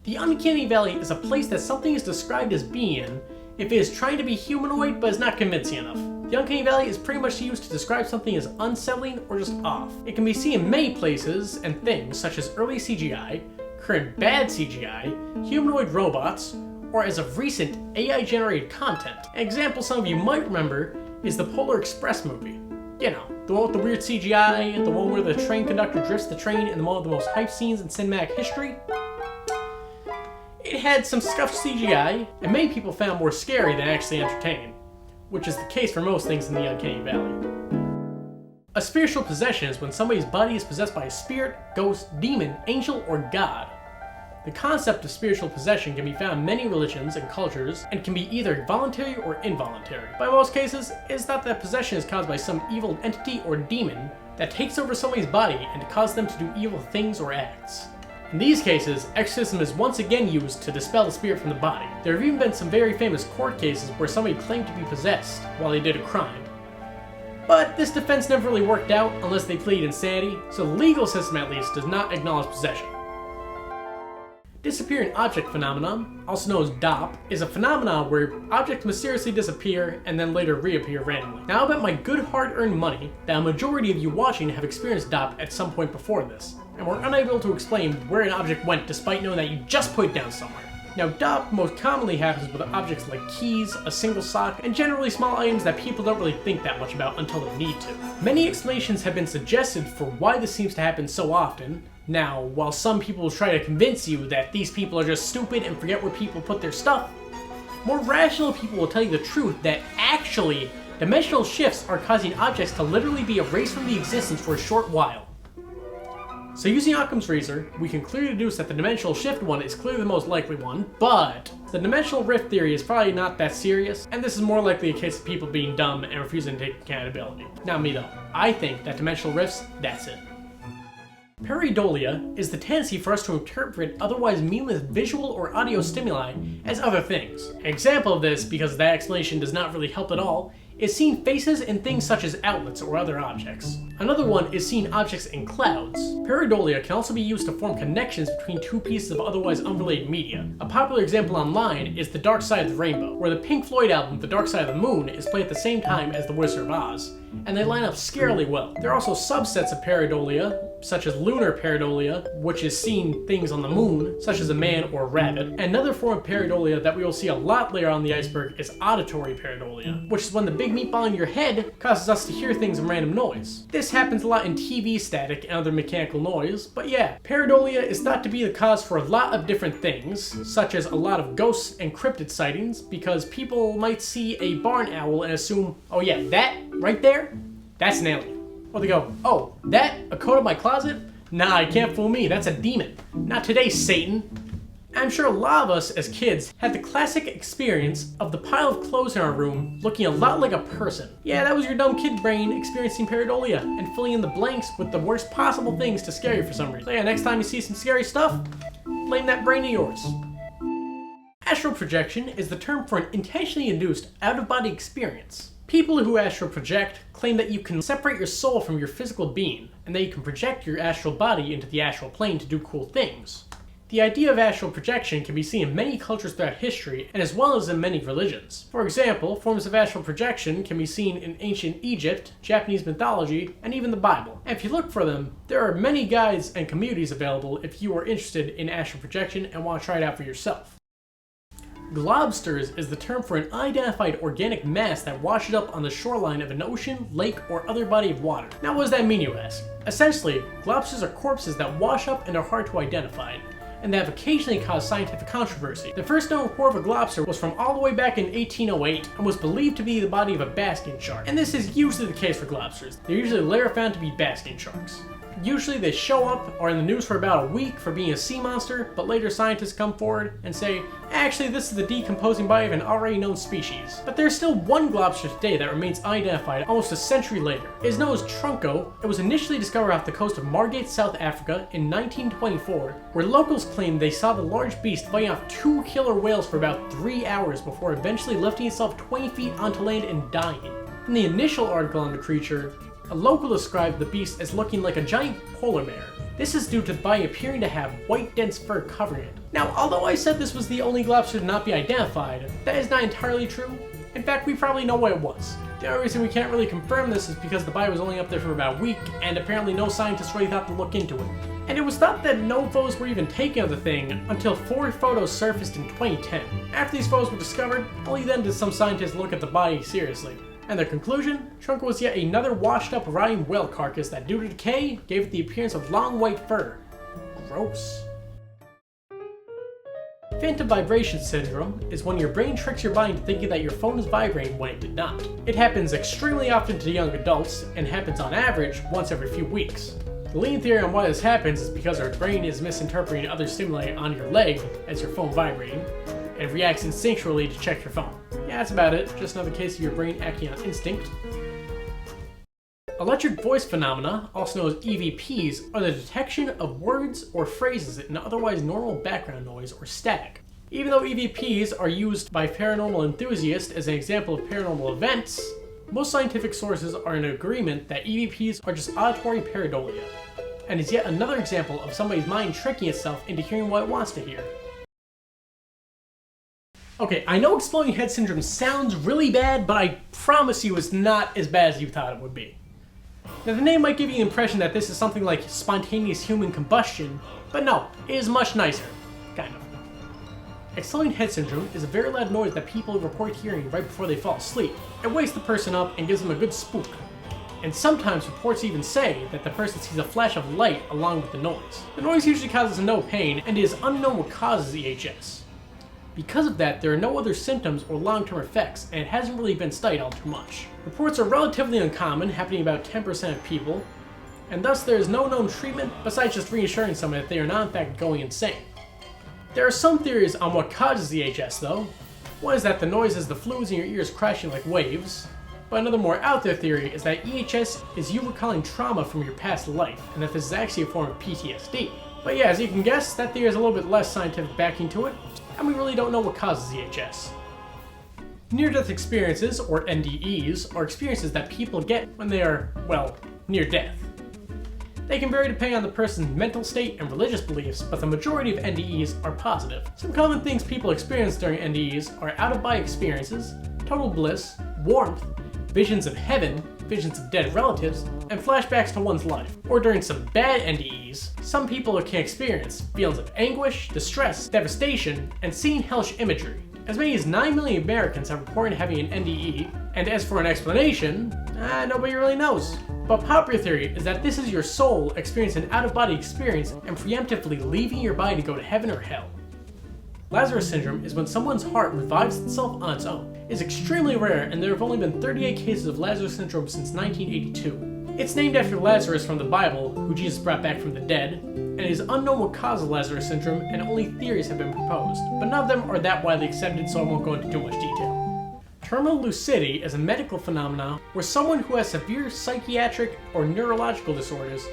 The Uncanny Valley is a place that something is described as being if it is trying to be humanoid but is not convincing enough. The Uncanny Valley is pretty much used to describe something as unsettling or just off. It can be seen in many places and things such as early CGI, current bad CGI, humanoid robots, or as of recent AI-generated content. An example some of you might remember is the Polar Express movie. You know, the one with the weird CGI, the one where the train conductor drifts the train, and one of the most hyped scenes in cinematic history. It had some scuffed CGI, and many people found more scary than actually entertaining, which is the case for most things in the Uncanny Valley. A spiritual possession is when somebody's body is possessed by a spirit, ghost, demon, angel, or god. The concept of spiritual possession can be found in many religions and cultures and can be either voluntary or involuntary. By most cases, it is thought that possession is caused by some evil entity or demon that takes over somebody's body and causes them to do evil things or acts. In these cases, exorcism is once again used to dispel the spirit from the body. There have even been some very famous court cases where somebody claimed to be possessed while they did a crime. But this defense never really worked out unless they plead insanity, so the legal system at least does not acknowledge possession. Disappearing object phenomenon, also known as DOP, is a phenomenon where objects mysteriously disappear and then later reappear randomly. Now, I'll bet my good hard-earned money that a majority of you watching have experienced DOP at some point before this, and were unable to explain where an object went despite knowing that you just put it down somewhere. Now, DOP most commonly happens with objects like keys, a single sock, and generally small items that people don't really think that much about until they need to. Many explanations have been suggested for why this seems to happen so often. Now, while some people will try to convince you that these people are just stupid and forget where people put their stuff, more rational people will tell you the truth that actually, dimensional shifts are causing objects to literally be erased from the existence for a short while. So using Occam's razor, we can clearly deduce that the dimensional shift one is clearly the most likely one, but the dimensional rift theory is probably not that serious, and this is more likely a case of people being dumb and refusing to take accountability. Not me though. I think that dimensional rifts, that's it. Pareidolia is the tendency for us to interpret otherwise meaningless visual or audio stimuli as other things. An example of this, because that explanation does not really help at all, is seeing faces in things such as outlets or other objects. Another one is seeing objects in clouds. Pareidolia can also be used to form connections between two pieces of otherwise unrelated media. A popular example online is The Dark Side of the Rainbow, where the Pink Floyd album The Dark Side of the Moon is played at the same time as The Wizard of Oz, and they line up scarily well. There are also subsets of pareidolia, such as lunar pareidolia, which is seeing things on the moon, such as a man or a rabbit. And another form of pareidolia that we will see a lot later on the iceberg is auditory pareidolia, which is when the big meatball in your head causes us to hear things in random noise. This happens a lot in TV static and other mechanical noise, but yeah, pareidolia is thought to be the cause for a lot of different things, such as a lot of ghosts and cryptid sightings, because people might see a barn owl and assume, oh yeah, that right there, that's an alien. Or they go, oh, that a coat of my closet? Nah, you can't fool me, that's a demon. Not today, Satan. I'm sure a lot of us as kids had the classic experience of the pile of clothes in our room looking a lot like a person. Yeah, that was your dumb kid brain experiencing pareidolia and filling in the blanks with the worst possible things to scare you for some reason. So yeah, next time you see some scary stuff, blame that brain of yours. Astral projection is the term for an intentionally induced out-of-body experience. People who astral project claim that you can separate your soul from your physical being, and that you can project your astral body into the astral plane to do cool things. The idea of astral projection can be seen in many cultures throughout history, and as well as in many religions. For example, forms of astral projection can be seen in ancient Egypt, Japanese mythology, and even the Bible. And if you look for them, there are many guides and communities available if you are interested in astral projection and want to try it out for yourself. Globsters is the term for an unidentified organic mass that washes up on the shoreline of an ocean, lake, or other body of water. Now what does that mean, you ask? Essentially, globsters are corpses that wash up and are hard to identify, and they have occasionally caused scientific controversy. The first known report of a globster was from all the way back in 1808 and was believed to be the body of a basking shark. And this is usually the case for globsters. They're usually later found to be basking sharks. Usually they show up, are in the news for about a week for being a sea monster, but later scientists come forward and say, actually this is the decomposing body of an already known species. But there's still one globster today that remains unidentified almost a century later. It is known as Trunco. It was initially discovered off the coast of Margate, South Africa in 1924, where locals claim they saw the large beast fighting off 2 killer whales for about 3 hours before eventually lifting itself 20 feet onto land and dying. In the initial article on the creature, a local described the beast as looking like a giant polar bear, This is due to the body appearing to have white dense fur covering it. Now, although I said this was the only Globster to not be identified, that is not entirely true. In fact, we probably know what it was. The only reason we can't really confirm this is because the body was only up there for about a week, and apparently no scientists really thought to look into it. And it was thought that no photos were even taken of the thing until 4 photos surfaced in 2010. After these photos were discovered, only then did some scientists look at the body seriously. And their conclusion? Trunca was yet another washed up rotting whale carcass that, due to decay, gave it the appearance of long white fur. Gross. Phantom vibration syndrome is when your brain tricks your body into thinking that your phone is vibrating when it did not. It happens extremely often to young adults and happens on average once every few weeks. The leading theory on why this happens is because our brain is misinterpreting other stimuli on your leg as your phone vibrating and reacts instinctually to check your phone. Yeah, that's about it. Just another case of your brain acting on instinct. Electric voice phenomena, also known as EVPs, are the detection of words or phrases in otherwise normal background noise or static. Even though EVPs are used by paranormal enthusiasts as an example of paranormal events, most scientific sources are in agreement that EVPs are just auditory pareidolia, and is yet another example of somebody's mind tricking itself into hearing what it wants to hear. Okay, I know exploding head syndrome sounds really bad, but I promise you it's not as bad as you thought it would be. Now, the name might give you the impression that this is something like spontaneous human combustion, but no, it is much nicer. Kind of. Exploding head syndrome is a very loud noise that people report hearing right before they fall asleep. It wakes the person up and gives them a good spook. And sometimes reports even say that the person sees a flash of light along with the noise. The noise usually causes no pain, and it is unknown what causes EHS. Because of that, there are no other symptoms or long-term effects, and it hasn't really been studied all too much. Reports are relatively uncommon, happening about 10% of people, and thus there is no known treatment besides just reassuring someone that they are not in fact going insane. There are some theories on what causes EHS though. One is that the noise is the fluids in your ears crashing like waves, but another more out there theory is that EHS is you recalling trauma from your past life, and that this is actually a form of PTSD. But yeah, as you can guess, that theory has a little bit less scientific backing to it, and we really don't know what causes EHS. Near-death experiences, or NDEs, are experiences that people get when they are, well, near death. They can vary depending on the person's mental state and religious beliefs, but the majority of NDEs are positive. Some common things people experience during NDEs are out-of-body experiences, total bliss, warmth, visions of heaven, visions of dead relatives, and flashbacks to one's life. Or during some bad NDEs, some people can experience feelings of anguish, distress, devastation, and seeing hellish imagery. As many as 9 million Americans have reported having an NDE, and as for an explanation, nobody really knows. But popular theory is that this is your soul experiencing an out-of-body experience and preemptively leaving your body to go to heaven or hell. Lazarus Syndrome is when someone's heart revives itself on its own. It is extremely rare, and there have only been 38 cases of Lazarus Syndrome since 1982. It's named after Lazarus from the Bible, who Jesus brought back from the dead, and it is unknown what causes Lazarus Syndrome, and only theories have been proposed, but none of them are that widely accepted, so I won't go into too much detail. Terminal lucidity is a medical phenomenon where someone who has severe psychiatric or neurological disorders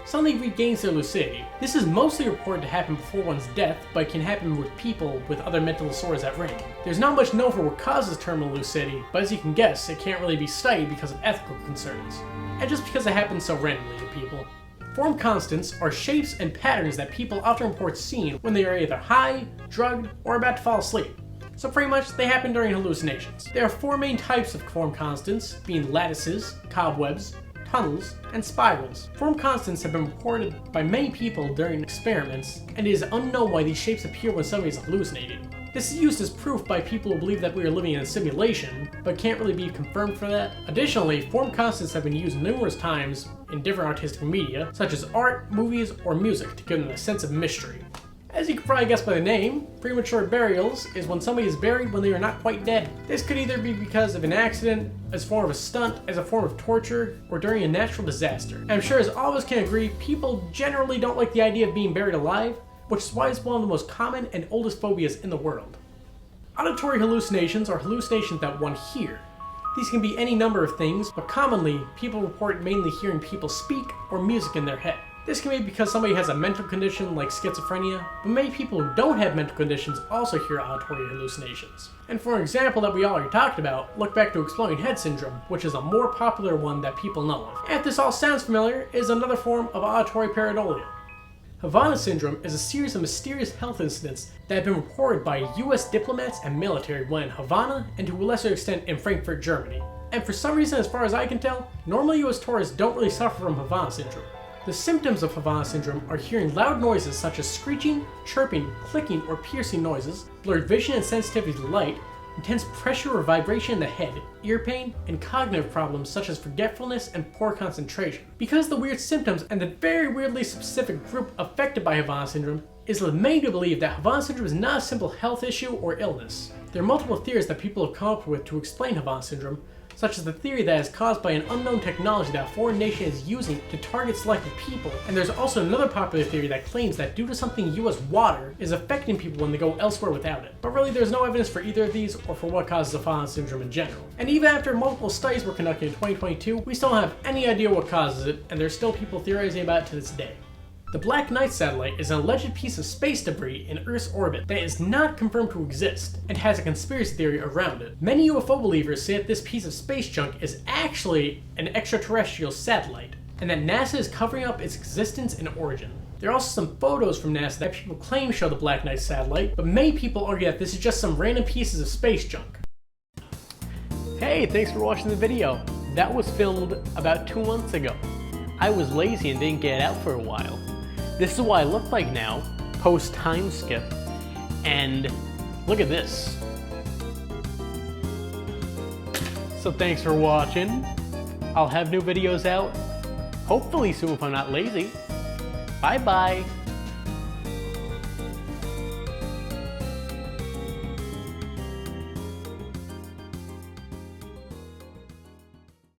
suddenly regains their lucidity. This is mostly reported to happen before one's death, but it can happen with people with other mental disorders at range. There's not much known for what causes terminal lucidity, but as you can guess, it can't really be studied because of ethical concerns, and just because it happens so randomly to people. Form constants are shapes and patterns that people often report seeing when they are either high, drugged, or about to fall asleep. So pretty much, they happen during hallucinations. There are 4 main types of form constants, being lattices, cobwebs, tunnels, and spirals. Form constants have been reported by many people during experiments, and it is unknown why these shapes appear when somebody is hallucinating. This is used as proof by people who believe that we are living in a simulation, but can't really be confirmed for that. Additionally, form constants have been used numerous times in different artistic media, such as art, movies, or music, to give them a sense of mystery. As you can probably guess by the name, premature burials is when somebody is buried when they are not quite dead. This could either be because of an accident, as a form of a stunt, as a form of torture, or during a natural disaster. And I'm sure as all of us can agree, people generally don't like the idea of being buried alive, which is why it's one of the most common and oldest phobias in the world. Auditory hallucinations are hallucinations that one hear. These can be any number of things, but commonly, people report mainly hearing people speak or music in their head. This can be because somebody has a mental condition like schizophrenia, but many people who don't have mental conditions also hear auditory hallucinations. And for an example that we already talked about, look back to exploding head syndrome, which is a more popular one that people know of. And if this all sounds familiar, it is another form of auditory pareidolia. Havana Syndrome is a series of mysterious health incidents that have been reported by US diplomats and military when in Havana and to a lesser extent in Frankfurt, Germany. And for some reason, as far as I can tell, normal US tourists don't really suffer from Havana Syndrome. The symptoms of Havana Syndrome are hearing loud noises such as screeching, chirping, clicking, or piercing noises, blurred vision and sensitivity to light, intense pressure or vibration in the head, ear pain, and cognitive problems such as forgetfulness and poor concentration. Because the weird symptoms and the very weirdly specific group affected by Havana Syndrome is led many to believe that Havana Syndrome is not a simple health issue or illness. There are multiple theories that people have come up with to explain Havana Syndrome, such as the theory that it's caused by an unknown technology that a foreign nation is using to target selected people, and there's also another popular theory that claims that due to something US water is affecting people when they go elsewhere without it. But really there's no evidence for either of these or for what causes Havana Syndrome in general. And even after multiple studies were conducted in 2022, we still don't have any idea what causes it, and there's still people theorizing about it to this day. The Black Knight satellite is an alleged piece of space debris in Earth's orbit that is not confirmed to exist and has a conspiracy theory around it. Many UFO believers say that this piece of space junk is actually an extraterrestrial satellite and that NASA is covering up its existence and origin. There are also some photos from NASA that people claim show the Black Knight satellite, but many people argue that this is just some random pieces of space junk. Hey, thanks for watching the video. That was filmed about 2 months ago. I was lazy and didn't get it out for a while. This is what I look like now, post time skip, and look at this. So thanks for watching. I'll have new videos out, hopefully soon if I'm not lazy. Bye bye.